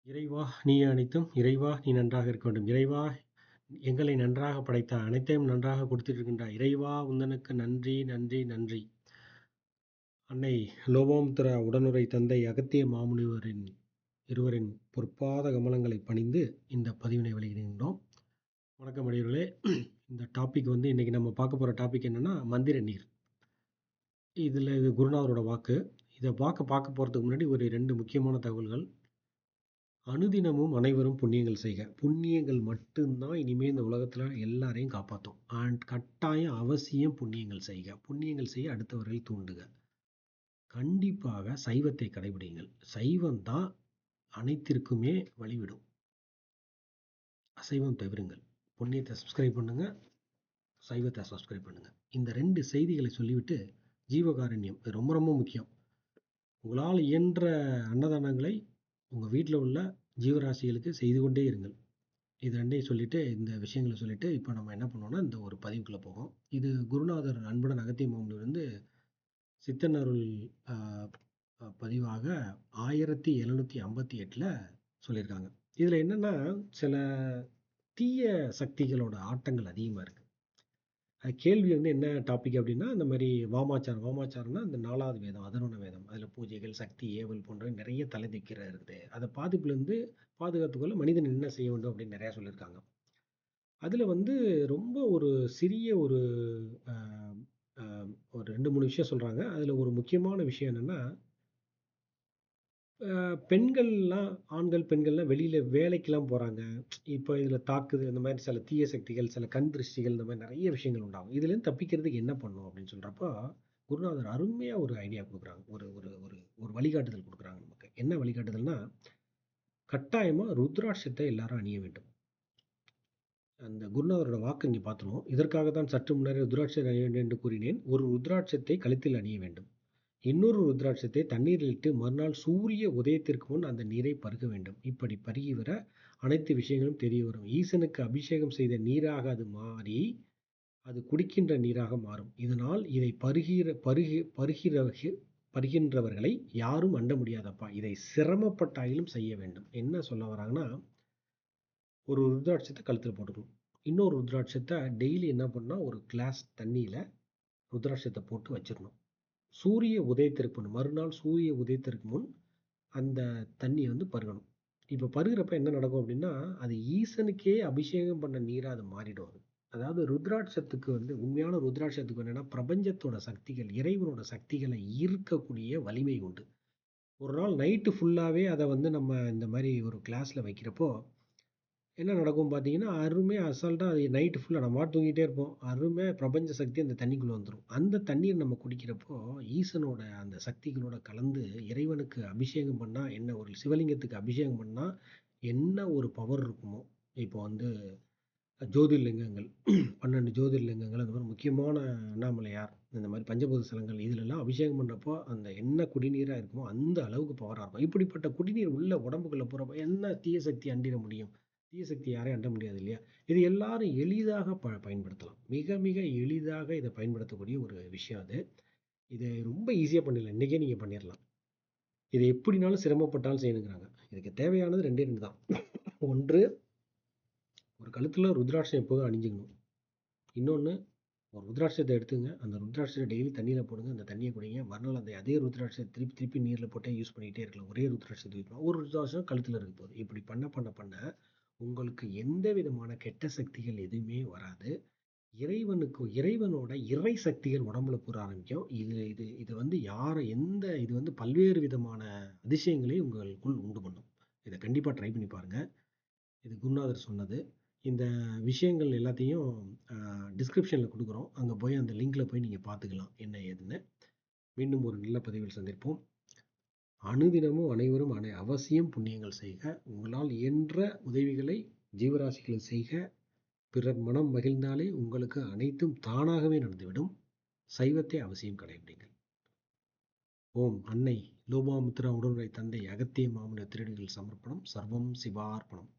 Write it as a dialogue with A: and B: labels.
A: இறைவா! நீயே அனைத்தும். இறைவா! நீ நன்றாக இருக்க வேண்டும். இறைவா! எங்களை நன்றாக படைத்தாய். அனைத்தையும் நன்றாக கொடுத்திருக்கின்றாய். இறைவா! உந்தனுக்கு நன்றி, நன்றி, நன்றி. அன்னை லோபாமுத்திரா உடனுறை தந்தை அகத்திய மாமுனிவரின் இருவரின் பொற்பாத கமலங்களை பணிந்து இந்த பதிவினை வெளியிடுகின்றோம். வணக்கம் அடியவர்களே. இந்த டாபிக் இன்னைக்கு நம்ம பார்க்க போகிற டாபிக் என்னன்னா மந்திர நீர். இதில் இது குருநாதரோட வாக்கு. இதை பார்க்க போகிறதுக்கு முன்னாடி ஒரு 2 முக்கியமான தகவல்கள். அனுதினமும் அனைவரும் புண்ணியங்கள் செய்க. புண்ணியங்கள் மட்டும்தான் இனிமேல் இந்த உலகத்தில் எல்லாரையும் காப்பாற்றும். கட்டாயம் அவசியம் புண்ணியங்கள் செய்க. புண்ணியங்கள் செய்ய அடுத்தவர்களை தூண்டுக. கண்டிப்பாக சைவத்தை கடைபிடிங்கள். சைவம் தான் அனைத்திற்குமே வழிவிடும். அசைவம் தவிருங்கள். புண்ணியத்தை சப்ஸ்கிரைப் பண்ணுங்க, சைவத்தை சப்ஸ்கிரைப் பண்ணுங்க. இந்த 2 செய்திகளை சொல்லிவிட்டு ஜீவகாருண்யம் ரொம்ப ரொம்ப முக்கியம். உங்களால் இயன்ற அன்னதானங்களை உங்கள் வீட்டில் உள்ள ஜீவராசிகளுக்கு செய்து கொண்டே இருங்கள். இது 2ஐயும் சொல்லிட்டு இந்த விஷயங்களை சொல்லிட்டு இப்போ நம்ம என்ன பண்ணோம்னா இந்த ஒரு பதிவுக்குள்ளே போகும். இது குருநாதர் அன்புடன் அகத்திய மாமுனிவர் சித்தன் அருள் பதிவாக 1758 சொல்லியிருக்காங்க. இதில் என்னென்னா சில தீய சக்திகளோட ஆட்டங்கள் அதிகமாக இருக்குது. கேள்வி என்ன டாபிக் அப்படின்னா இந்த மாதிரி வாமாச்சாரம்னா இந்த 4வது வேதம் அதர்வண வேதம், அதில் பூஜைகள், சக்தி, ஏவல் போன்ற நிறைய தலை திக்கிற இருக்குது. அதை பாதிப்புலேருந்து பாதுகாத்துக்கொள்ள மனிதன் என்ன செய்ய வேண்டும் அப்படின்னு நிறையா சொல்லியிருக்காங்க. அதில் ரொம்ப ஒரு சிறிய ஒரு 2-3 விஷயம் சொல்கிறாங்க. அதில் ஒரு முக்கியமான விஷயம் என்னென்னா பெண்கள்லாம் ஆண்கள் பெண்கள்லாம் வெளியில் வேலைக்கெல்லாம் போகிறாங்க. இப்போ இதில் தாக்குது இந்த மாதிரி சில தீய சக்திகள், சில கண் திருஷ்டிகள், இந்த மாதிரி நிறைய விஷயங்கள் உண்டாகும். இதுலேருந்து தப்பிக்கிறதுக்கு என்ன பண்ணணும் அப்படின்னு சொல்கிறப்போ குருநாதர் அருமையாக ஒரு ஐடியா கொடுக்குறாங்க. ஒரு ஒரு ஒரு ஒரு வழிகாட்டுதல் கொடுக்குறாங்க நமக்கு. என்ன வழிகாட்டுதல்னா கட்டாயமாக ருத்ராட்சத்தை எல்லாரும் அணிய வேண்டும். அந்த குருநாதரோட வாக்கு இங்கே பார்த்துருவோம். இதற்காக தான் சற்று முன்னரே ருத்ராட்சத்தை அணிய வேண்டும் என்று கூறினேன். ஒரு ருத்ராட்சத்தை கழுத்தில் அணிய வேண்டும். இன்னொரு ருத்ராட்சத்தை தண்ணீரில் இட்டு மறுநாள் சூரிய உதயத்திற்கு முன் அந்த நீரை பருக வேண்டும். இப்படி பருகி வர அனைத்து விஷயங்களும் தெரிய வரும். ஈசனுக்கு அபிஷேகம் செய்த நீராக அது மாறி அது குடிக்கின்ற நீராக மாறும். இதனால் இதை பருகின்றவர்களை யாரும் அண்ட முடியாதப்பா. இதை சிரமப்பட்டாயிலும் செய்ய வேண்டும். என்ன சொல்ல வராங்கன்னா ஒரு ருத்ராட்சத்தை கழுத்தில் போட்டுக்கணும். இன்னொரு ருத்ராட்சத்தை டெய்லி என்ன பண்ணால் ஒரு கிளாஸ் தண்ணியில் ருத்ராட்சத்தை போட்டு வச்சிடணும். சூரிய உதயத்திற்கு முன் மறுநாள் சூரிய உதயத்திற்கு முன் அந்த தண்ணியை பருகணும். இப்போ பருகிறப்ப என்ன நடக்கும் அப்படின்னா அது ஈசனுக்கே அபிஷேகம் பண்ண நீராக அது மாறிடும். அதாவது ருத்ராட்சத்துக்கு உண்மையான ருத்ராட்சத்துக்கு என்னன்னா பிரபஞ்சத்தோட சக்திகள், இறைவனோட சக்திகளை ஈர்க்கக்கூடிய வலிமை உண்டு. ஒரு நாள் நைட்டு ஃபுல்லாகவே அதை நம்ம இந்த மாதிரி ஒரு கிளாஸில் வைக்கிறப்போ என்ன நடக்கும் பார்த்தீங்கன்னா அருமையாக அசால்ட்டாக அது நைட்டு ஃபுல்லாக நம்ம தூங்கிட்டே இருப்போம். அருமையாக பிரபஞ்ச சக்தி அந்த தண்ணிக்குள்ளே வந்துடும். அந்த தண்ணீர் நம்ம குடிக்கிறப்போ ஈசனோட அந்த சக்திகளோட கலந்து இறைவனுக்கு அபிஷேகம் பண்ணால் என்ன, ஒரு சிவலிங்கத்துக்கு அபிஷேகம் பண்ணால் என்ன ஒரு பவர் இருக்குமோ. இப்போ ஜோதிர்லிங்கங்கள் 12 ஜோதிர்லிங்கங்கள், அந்த மாதிரி முக்கியமான அண்ணாமலையார், இந்த மாதிரி பஞ்சபூத ஸ்தலங்கள், இதிலெல்லாம் அபிஷேகம் பண்ணுறப்போ அந்த என்ன குடிநீராக இருக்குமோ அந்த அளவுக்கு பவராக இருக்கும். இப்படிப்பட்ட குடிநீர் உள்ள உடம்புக்குள்ளே போகிறப்போ என்ன தீய சக்தி அண்டிட முடியும்? தீய சக்தி யாரையும் அண்ட முடியாது இல்லையா? இது எல்லாரும் எளிதாக பயன்படுத்தலாம். மிக மிக எளிதாக இதை பயன்படுத்தக்கூடிய ஒரு விஷயம் அது. இதை ரொம்ப ஈஸியாக பண்ணிடலாம். இன்றைக்கே நீங்கள் பண்ணிடலாம். இதை எப்படினாலும் சிரமப்பட்டாலும் செய்யணுங்கிறாங்க. இதுக்கு தேவையானது 2 தான். ஒன்று, ஒரு கழுத்தில் ருத்ராட்சம் எப்போதும் அணிஞ்சுக்கணும். இன்னொன்று, ஒரு ருத்ராட்சத்தை எடுத்துங்க, அந்த ருத்ராட்சத்தை டெய்லி தண்ணியில் போடுங்க, அந்த தண்ணியை குடிங்க. மறுநாள் அதே ருத்ராட்சத்தை திருப்பி திருப்பி நீரில் போட்டே யூஸ் பண்ணிக்கிட்டே இருக்கலாம். ஒரே ருத்ராட்சத்தை யூஸ் பண்ணலாம். ஒரு ருத்ராட்சம் கழுத்தில் இருக்க போகுது. இப்படி பண்ண உங்களுக்கு எந்த விதமான கெட்ட சக்திகள் எதுவுமே வராது. இறைவனோட இறை சக்திகள் உடம்புல கூற ஆரம்பிக்கும். இது பல்வேறு விதமான அதிசயங்களை உங்களுக்குள் உண்டு பண்ணும். இதை கண்டிப்பாக ட்ரை பண்ணி பாருங்க. இது குருநாதர் சொன்னது. இந்த விஷயங்கள் எல்லாத்தையும் டிஸ்கிரிப்ஷனில் கொடுக்குறோம். அங்கே போய் அந்த லிங்கில் போய் நீங்கள் பார்த்துக்கலாம் என்ன ஏதுன்னு. மீண்டும் ஒரு நல்ல பதிவில் சந்திப்போம். அனுதினமும் அனைவரும் அவசியம் புண்ணியங்கள் செய்க. உங்களால் இயன்ற உதவிகளை ஜீவராசிகள் செய்க. பிறர் மனம் மகிழ்ந்தாலே உங்களுக்கு அனைத்தும் தானாகவே நடந்துவிடும். சைவத்தை அவசியம் கடைபிடிங்கள். ஓம் அன்னை லோபாமுத்ரா உடனுறை தந்தை அகத்திய மாமுனிவர் திருவடிகள் சமர்ப்பணம். சர்வம் சிவார்ப்பணம்.